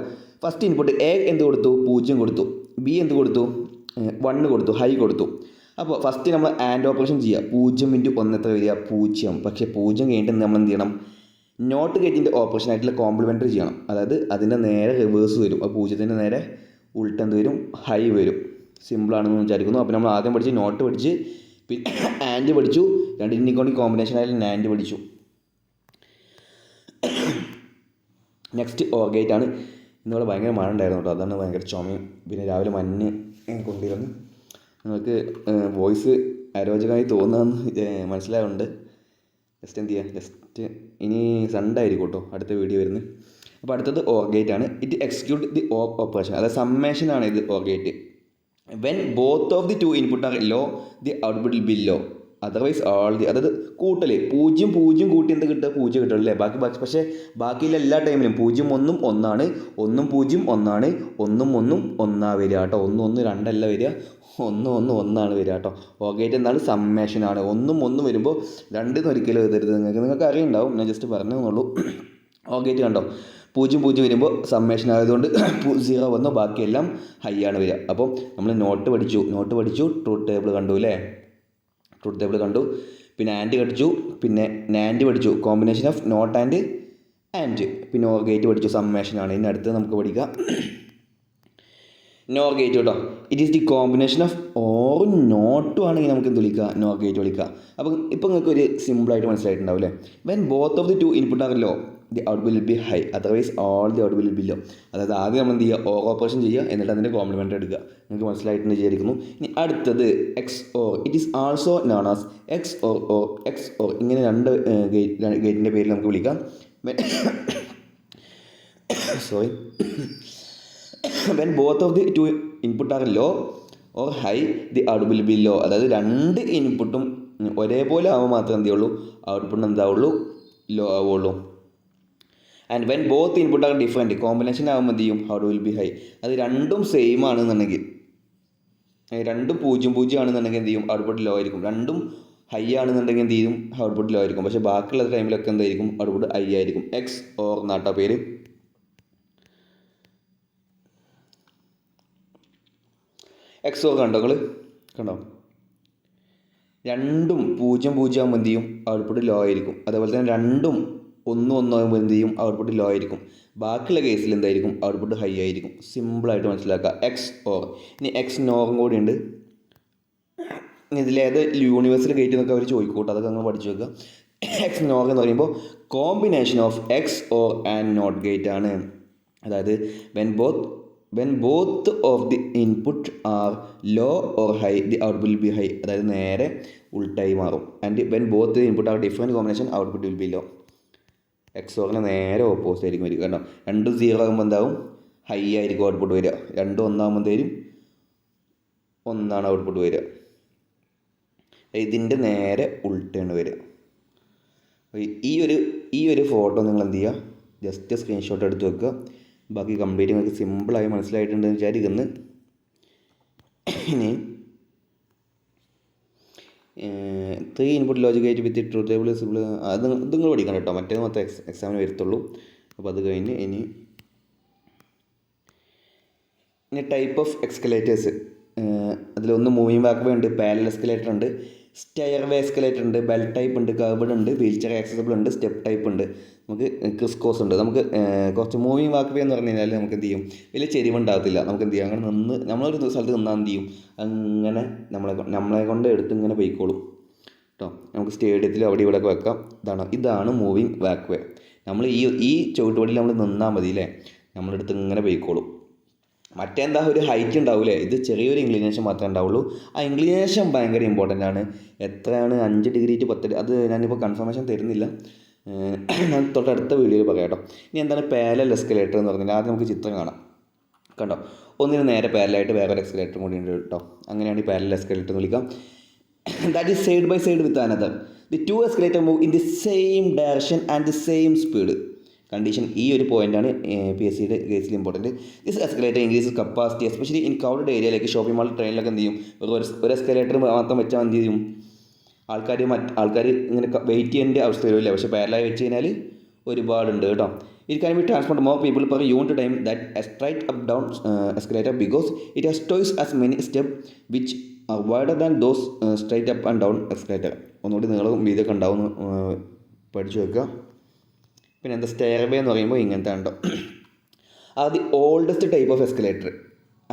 Speaker 1: ഫസ്റ്റ് ഇൻപുട്ട് A എന്ത് കൊടുത്തു? 0 കൊടുത്തു. B എന്ത് കൊടുത്തു? 1 കൊടുത്തു, ഹൈ കൊടുത്തു. അപ്പോൾ ഫസ്റ്റ് നമ്മൾ ആൻഡ് ഓപ്പറേഷൻ ചെയ്യുക. 0 × 1 എത്ര വരിക? 0. പക്ഷേ 0 കഴിഞ്ഞിട്ട് നമ്മൾ എന്ത് ചെയ്യണം? നോട്ട് ഗേറ്റിൻ്റെ ഓപ്പറേഷൻ ആയിട്ടുള്ള കോംപ്ലിമെൻ്ററി ചെയ്യണം. അതായത് അതിൻ്റെ നേരെ റിവേഴ്സ് വരും. അപ്പോൾ 0ൻ്റെ നേരെ ഉൾട്ട് എന്ത് വരും? ഹൈ വരും. സിമ്പിളാണെന്ന് വിചാരിക്കുന്നു. അപ്പോൾ നമ്മൾ ആദ്യം പഠിച്ച് നോട്ട് പഠിച്ച്, പിന്നെ ആൻഡ് പഠിച്ചു, രണ്ടിൻ്റെ കൂടി കോമ്പിനേഷൻ ആയാലും നാൻഡ് പഠിച്ചു. നെക്സ്റ്റ് ഓർ ഗേറ്റ് ആണ്. ഇന്നിവിടെ ഭയങ്കര മഴ ഉണ്ടായിരുന്നു കേട്ടോ. അതാണ് ഭയങ്കര ചുമയും പിന്നെ രാവിലെ മഞ്ഞ് കൊണ്ടിരുന്നു. നിങ്ങൾക്ക് വോയിസ് അരോചകമായി തോന്നുന്നതെന്ന് മനസ്സിലാവുന്നുണ്ട്. ജസ്റ്റ് എന്ത് ചെയ്യുക? ജസ്റ്റ് ഇനി സൺഡേ ആയിരിക്കും കേട്ടോ അടുത്ത വീഡിയോ വരുന്നത്. അപ്പോൾ അടുത്തത് ഓർ ഗേറ്റ് ആണ്. ഇറ്റ് എക്സിക്യൂട്ട് ദി ഓപ്പറേഷൻ, അതായത് സമ്മേഷനാണ് ഇത് or gate. When both of the two input are low the output will be low, otherwise all the, അതായത് കൂട്ടൽ 0 0 കൂട്ടി എന്ത് കിട്ടുക? 0 കിട്ടും അല്ലേ? പക്ഷേ ബാക്കിയുള്ള എല്ലാ ടൈമിലും 0 1 1 ആണ്, 1 0 1 ആണ്, 1 1 1 വരിക കേട്ടോ. 1 1 2 അല്ല വരിക, 1 1 1 വരിക കേട്ടോ. ഓഗേറ്റ് എന്താണ്? സമ്മേഷനാണ്. 1 1 വരുമ്പോൾ 2 ഒരിക്കലും എഴുതരുത്. നിങ്ങൾക്ക് അറിയുണ്ടാവും, ഞാൻ ജസ്റ്റ് പറഞ്ഞതെന്നുള്ളൂ. ഓഗേറ്റ് കണ്ടോ? 0 0 വരുമ്പോൾ സമ്മേഷൻ ആയതുകൊണ്ട് 0 വന്നു, ബാക്കിയെല്ലാം ഹൈ ആണ് വരിക. അപ്പം നമ്മൾ നോട്ട് പഠിച്ചു, ട്രൂത്ത് ടേബിൾ കണ്ടു അല്ലേ? ട്രൂത്ത് ടേബിൾ കണ്ടു. പിന്നെ ആൻഡ് പഠിച്ചു, പിന്നെ നാൻഡ് പഠിച്ചു, കോമ്പിനേഷൻ ഓഫ് നോട്ട് ആൻഡ് പിന്നെ ഓർ ഗേറ്റ് പഠിച്ചു, സമ്മേഷനാണ്. ഇനി അടുത്ത് നമുക്ക് പഠിക്കാം നോർ ഗേറ്റ് കേട്ടോ. It is the combination of ഓറും നോട്ടും ആണെങ്കിൽ നമുക്ക് എന്ത് വിളിക്കുക? നോർ ഗേറ്റ് വിളിക്കുക. അപ്പം ഇപ്പോൾ നിങ്ങൾക്ക് ഒരു സിമ്പിളായിട്ട് മനസ്സിലായിട്ടുണ്ടാവും അല്ലേ? When both of the two input are low the output will be high, otherwise all the output will be low. അതായത് ആദ്യം നമ്മൾ എന്ത് ചെയ്യുക? ഓർ ഓപ്പറേഷൻ ചെയ്യുക, എന്നിട്ട് അതിൻ്റെ കോംപ്ലിമെൻ്റ് എടുക്കുക. നിങ്ങൾക്ക് മനസ്സിലായിട്ടെന്ന് വിചാരിക്കുന്നു. ഇനി അടുത്തത് X or. It is also known as X or. ഇങ്ങനെ രണ്ട് ഗേറ്റിൻ്റെ പേരിൽ നമുക്ക് വിളിക്കാം. Sorry. When both of the two input are low or high the output will be low. അതായത് രണ്ട് ഇൻപുട്ടും ഒരേപോലെ ആകുമ്പോൾ മാത്രമേ എന്ത് ചെയ്യുള്ളൂ ഔട്ട്പുട്ട് എന്താവുള്ളൂ ലോ ആവുള്ളൂ. And when both input are different combination ആകുമ്പോൾ എന്ത് ചെയ്യും ഔട്ട് വിൽ ബി ഹൈ. അത് രണ്ടും സെയിം ആണെന്നുണ്ടെങ്കിൽ, രണ്ടും 0 ആണെന്നുണ്ടെങ്കിൽ എന്ത് ചെയ്യും ഔട്ട്പുട്ട് ലോ ആയിരിക്കും. രണ്ടും ഹൈ ആണെന്നുണ്ടെങ്കിൽ എന്ത് ചെയ്യും ഔട്ട്പുട്ട് ലോ ആയിരിക്കും. പക്ഷേ ബാക്കിയുള്ള ടൈമിലൊക്കെ എന്തായിരിക്കും ഔട്ട്പുട്ട് ഹൈ ആയിരിക്കും. എക്സ് ഓർ നാട്ടോ പേര്. എക്സ് ഓർ കണ്ടോ നിങ്ങൾ കണ്ടോ, രണ്ടും 0 ആകുമ്പോൾ എന്ത് ചെയ്യും ഔട്ട്പുട്ട് ലോ ആയിരിക്കും. അതേപോലെ തന്നെ രണ്ടും 1 ആകുമ്പോൾ എന്ത് ചെയ്യും ഔട്ട്പുട്ട് ലോ ആയിരിക്കും. ബാക്കിയുള്ള കേസിൽ എന്തായിരിക്കും ഔട്ട്പുട്ട് ഹൈ ആയിരിക്കും. സിമ്പിളായിട്ട് മനസ്സിലാക്കുക. X or. ഇനി എക്സ് നോറും കൂടി ഉണ്ട്. ഇതിലേത് യൂണിവേഴ്സൽ ഗേറ്റ് എന്നൊക്കെ അവർ ചോദിക്കൂട്ടോ, അതൊക്കെ നിങ്ങൾ പഠിച്ചു വെക്കുക. എക്സ് നോർ എന്ന് പറയുമ്പോൾ combination of XOR and not gate ആണ്. അതായത് when both of the input are low or high the output will be high. അതായത് നേരെ ഉൾട്ടായി മാറും. And when both the input are different combination output will be low. എക്സ് ഓറിന് നേരെ opposite ആയിരിക്കും വരിക. കാരണം രണ്ടും 0 ആകുമ്പോൾ എന്താവും ഹൈ ആയിരിക്കും ഔട്ട്പുട്ട് വരിക. രണ്ടും 1 ആകുമ്പോൾ എന്തായാലും 1 ഔട്ട്പുട്ട് വരിക. ഇതിൻ്റെ നേരെ ഉൾട്ടാണ് വരിക. ഈ ഒരു ഫോട്ടോ നിങ്ങൾ എന്ത് ചെയ്യുക, ജസ്റ്റ് സ്ക്രീൻഷോട്ട് എടുത്ത് വെക്കുക. ബാക്കി കംപ്ലീറ്റ് നിങ്ങൾക്ക് സിമ്പിളായി മനസ്സിലായിട്ടുണ്ടെന്ന് വിചാരിക്കുന്നു. ഇനി 3 ഇൻപുട്ട് ലോജിക് ഗേറ്റ് വിത്ത് ട്രൂത്ത് ടേബിൾ സിമ്പിൾ, അത് നിങ്ങൾ പഠിക്കണം കേട്ടോ. മറ്റേത് മൊത്തം എക്സാമിന് വരത്തുള്ളൂ. അപ്പോൾ അത് കഴിഞ്ഞ് ഇനി ടൈപ്പ് ഓഫ് എക്സ്കലേറ്റേഴ്സ്. അതിലൊന്ന് മൂവിങ് വാക്ക് വേ ഉണ്ട്, പാരലൽ എസ്കലേറ്റർ ഉണ്ട്, സ്റ്റെയർ വേ എസ്കലേറ്റർ ഉണ്ട്, ബെൽ ടൈപ്പ് ഉണ്ട്, കർവ്ഡ് ഉണ്ട്, വീൽ ചെയർ ആക്സസിബിൾ ഉണ്ട്, സ്റ്റെപ്പ് ടൈപ്പ് ഉണ്ട്, നമുക്ക് ക്രിസ്കോസ് ഉണ്ട്. നമുക്ക് കുറച്ച് മൂവിങ് വാക്ക് വേ എന്ന് പറഞ്ഞു കഴിഞ്ഞാൽ നമുക്ക് എന്ത് ചെയ്യും വലിയ ചെരിവുണ്ടാകത്തില്ല. നമുക്ക് എന്ത് ചെയ്യും അങ്ങനെ നിന്ന് നമ്മളൊരു സ്ഥലത്ത് നിന്നാൽ എന്ത് ചെയ്യും അങ്ങനെ നമ്മളെ കൊണ്ട് എടുത്ത് ഇങ്ങനെ പോയിക്കോളും കേട്ടോ. നമുക്ക് സ്റ്റേഡിയത്തിൽ അവിടെ ഇവിടെ ഒക്കെ വെക്കാം. ഇതാണ് മൂവിങ് വാക്ക് വേ. നമ്മൾ ഈ ചവിട്ടുപടിയിൽ നമ്മൾ നിന്നാൽ മതി അല്ലേ, നമ്മളെടുത്ത് ഇങ്ങനെ പോയിക്കോളും. മറ്റെന്താ ഒരു ഹൈറ്റ് ഉണ്ടാവില്ലേ, ഇത് ചെറിയൊരു ഇൻക്ലിനേഷൻ മാത്രമേ ഉണ്ടാവുള്ളൂ. ആ ഇൻക്ലിനേഷൻ ഭയങ്കര ഇമ്പോർട്ടൻ്റ് ആണ്. എത്രയാണ് 5 ഡിഗ്രി ടു 10, അത് ഞാനിപ്പോൾ കൺഫർമേഷൻ തരുന്നില്ല, ഞാൻ തൊട്ടടുത്ത വീഡിയോയിൽ പറയാം കേട്ടോ. ഇനി എന്താണ് പാരലൽ എസ്കലേറ്റർ എന്ന് പറഞ്ഞാൽ ആദ്യം നമുക്ക് ചിത്രം കാണാം. കണ്ടോ, ഒന്നിന് നേരെ പാരലായിട്ട് വേറൊരു എസ്കലേറ്ററും കൂടി ഉണ്ട് കേട്ടോ. അങ്ങനെയാണ് ഈ പാരലൽ എസ്കലേറ്റർ എന്ന് വിളിക്കാം. That is side by side with another. The 2 escalator move in the same direction and the same speed. Condition ഈ ഒരു പോയിൻ്റാണ് PSCയുടെ കേസിൽ important. This escalator increases capacity especially in crowded ഏരിയയിലേക്ക്. ഷോപ്പിംഗ് മാൾ ട്രെയിനിലൊക്കെ എന്ത് ചെയ്യും ഒരു എസ്കലേറ്റർ മാത്രം വെച്ചാൽ എന്ത് ചെയ്യും ആൾക്കാർ ഇങ്ങനെ വെയിറ്റ് ചെയ്യേണ്ട അവസ്ഥ വരില്ല. പക്ഷേ പാരലായി വെച്ച് കഴിഞ്ഞാൽ ഒരുപാടുണ്ട് കേട്ടോ. It can be transport more people per unit time that A straight up down escalator because it has toys as many step which are wider than those straight up and down escalator. ഒന്നുകൂടി നീളവും വീതിയൊക്കെ ഉണ്ടാവും, പഠിച്ചു വെക്കുക. പിന്നെ എന്താ stair വേ എന്ന് പറയുമ്പോൾ ഇങ്ങനത്തെ ഉണ്ടോ, are the oldest type of escalator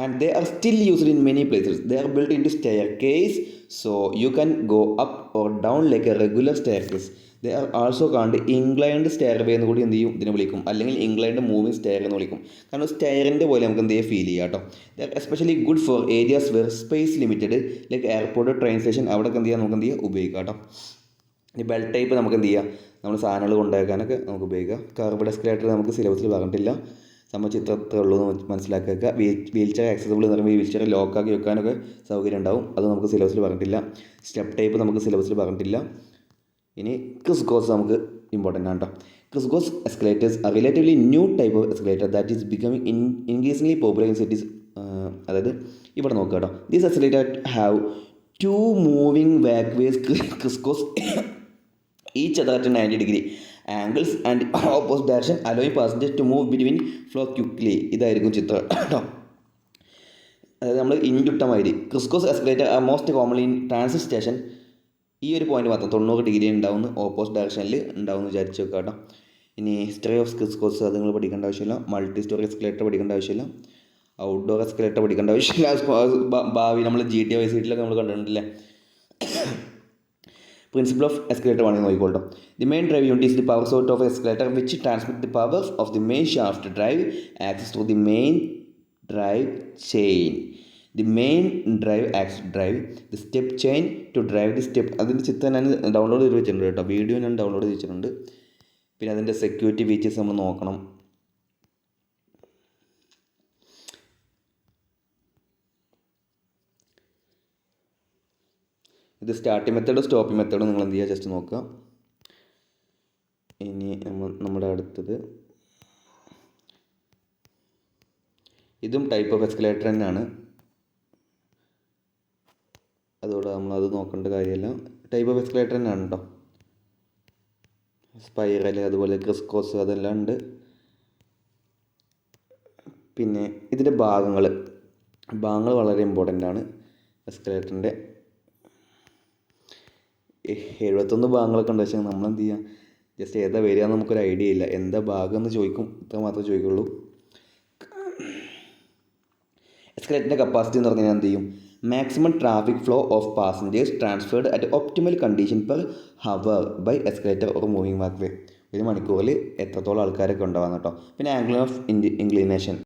Speaker 1: and they are still used in many places. They are built into staircase so you can go up or down like a regular staircase. They are also called inclined stairway എന്ന് കൂടി എന്ത് ചെയ്യും ഇതിനെ വിളിക്കും, അല്ലെങ്കിൽ inclined moving stair എന്ന് വിളിക്കും. കാരണം സ്റ്റെയറിൻ്റെ പോലെ നമുക്ക് എന്ത് ചെയ്യുക ഫീൽ ചെയ്യാം കേട്ടോ. They are especially good for areas where space limited like airport, train station, അവിടെയൊക്കെ എന്ത് ചെയ്യാം നമുക്ക് എന്ത് ചെയ്യുക ഉപയോഗിക്കാം കേട്ടോ. ഈ ബെൽ ടൈപ്പ് നമുക്ക് എന്ത് ചെയ്യാം നമ്മൾ സാധനങ്ങൾ കൊണ്ടുവയ്ക്കാനൊക്കെ നമുക്ക് ഉപയോഗിക്കാം. കർവ്ഡ് എസ്കലേറ്റർ നമുക്ക് സിലബസിൽ പറഞ്ഞിട്ടില്ല, നമ്മൾ ചിത്രത്തിൽ ഉള്ളൂ എന്ന് മനസ്സിലാക്കുക. വീൽ ചെയർ ആക്സസിബിൾ എന്ന് പറയുമ്പോൾ വീൽ ചെയർ ലോക്കാക്കി വെക്കാനൊക്കെ സൗകര്യം ഉണ്ടാവും, അത് നമുക്ക് സിലബസിൽ പറഞ്ഞിട്ടില്ല. സ്റ്റെപ്പ് ടൈപ്പ് നമുക്ക് സിലബസിൽ പറഞ്ഞിട്ടില്ല. ഇനി ക്രിസ്കോസ് നമുക്ക് ഇമ്പോർട്ടൻ്റ് ആണ് കേട്ടോ. Crisscross escalators are relatively new type of escalator that is becoming increasingly popular in cities. അതായത് ഇവിടെ നോക്കുക കേട്ടോ. These escalator have 2 moving walkways crisscross each other at 90 degree angles and opposite direction allowing passengers to move between floors quickly. ഇതായിരിക്കും ചിത്രം കേട്ടോ. അതായത് നമ്മൾ ഇൻഡുട്ടമാതിരി crisscross escalator are most commonly in transit station. ഈ ഒരു പോയിന്റ് മാത്രം 90 degree ഉണ്ടാവുന്ന ഓപ്പോസിറ്റ് ഡയറക്ഷനിൽ ഉണ്ടാവുമെന്ന് വിചാരിച്ച് വെക്കുക കേട്ടോ. ഇനി ഹിസ്റ്ററി ഓഫ് ക്രിസ്കോസ് അത് നിങ്ങൾ പഠിക്കേണ്ട ആവശ്യമില്ല. മൾട്ടി സ്റ്റോറി എസ്കലേറ്റർ പഠിക്കേണ്ട ആവശ്യമില്ല. ഔട്ട്ഡോർ എസ്കലേറ്റർ പഠിക്കേണ്ട ആവശ്യമില്ല. ഭാവി നമ്മൾ GTA Vice Cityയിലൊക്കെ നമ്മൾ കണ്ടിട്ടുണ്ടല്ലേ. Principle of escalator ആണ് നോക്കിക്കോട്ടോ. The main drive unit is the power source of escalator which transmit the power of the main shaft drive access to the main drive chain. The main drive acts drive the step chain to drive the step. അതിൻ്റെ ചിത്രം ഞാൻ download ചെയ്ത് വെച്ചിട്ടുണ്ട് കേട്ടോ, video ഞാൻ download ചെയ്ത് വെച്ചിട്ടുണ്ട്. പിന്നെ അതിൻ്റെ സെക്യൂരിറ്റി ഫീച്ചേഴ്സ് നമ്മൾ നോക്കണം. ഇത് സ്റ്റാർട്ടിംഗ് മെത്തേഡും സ്റ്റോപ്പിംഗ് മെത്തേഡും നിങ്ങൾ എന്ത് ചെയ്യുക, ജസ്റ്റ് നോക്കുക. ഇനി നമ്മുടെ അടുത്തത് ഇതും ടൈപ്പ് ഓഫ് എസ്കലേറ്റർ തന്നെയാണ്. അതോടെ നമ്മളത് നോക്കേണ്ട കാര്യമില്ല. ടൈപ്പ് ഓഫ് എസ്കലേറ്റർ തന്നെയാണ് കേട്ടോ. സ്പൈറൽ അതുപോലെ ക്രിസ്കോസ് അതെല്ലാം ഉണ്ട്. പിന്നെ ഇതിൻ്റെ ഭാഗങ്ങൾ വളരെ ഇമ്പോർട്ടൻ്റ് ആണ്. എസ്കലേറ്ററിൻ്റെ 71 ഭാഗങ്ങളൊക്കെ ഉണ്ട്. പക്ഷേ നമ്മളെന്ത് ചെയ്യുക, ജസ്റ്റ് ഏതാ വരിക എന്ന് നമുക്കൊരു ഐഡിയ ഇല്ല. എന്താ ഭാഗം എന്ന് ചോദിക്കും, ഇത്ര മാത്രമേ ചോദിക്കുള്ളൂ. എസ്കലേറ്ററിൻ്റെ കപ്പാസിറ്റി എന്ന് പറഞ്ഞാൽ എന്ത് ചെയ്യും, maximum traffic flow of passengers transferred at optimal condition per hour by escalator or moving walkway. ഒരു മണിക്കൂറിൽ എത്രത്തോളം ആൾക്കാരൊക്കെ ഉണ്ടാവാന്ന് കേട്ടോ. പിന്നെ ആംഗിൾ ഓഫ് ഇൻക്ലിനേഷൻ